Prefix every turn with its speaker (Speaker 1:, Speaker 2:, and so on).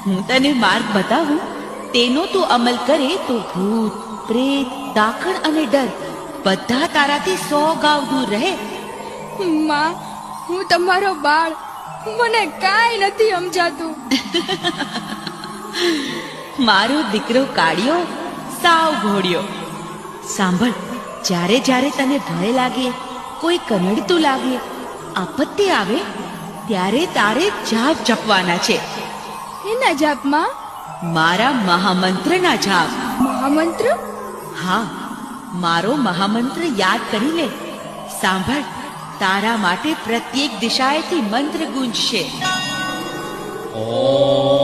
Speaker 1: હું તને માર્ગ બતાવું, તેનો તું અમલ કરે તો ભૂત, પ્રેત, દાખણ અને ડર બધા તારાથી 100 ગાવ દૂર રહે.
Speaker 2: માં, હું તમારો બાળ, મને કાંઈ નથી સમજાતું.
Speaker 1: મારો દીકરો કાળિયો સાવ ઘોડિયો. સાંભળ, જ્યારે જ્યારે તને ભય લાગે, કોઈ કનડતું લાગે, આપત્તિ આવે, ત્યારે તારે જાપ જપવાના છે.
Speaker 2: એના જાપમાં?
Speaker 1: મારા મહામંત્રના જાપ.
Speaker 2: મહામંત્ર?
Speaker 1: હા, મારો મહામંત્ર યાદ કરી લે. સાંભળ, તારા માટે પ્રત્યેક દિશાએથી મંત્ર ગુંજશે.
Speaker 3: ઓમ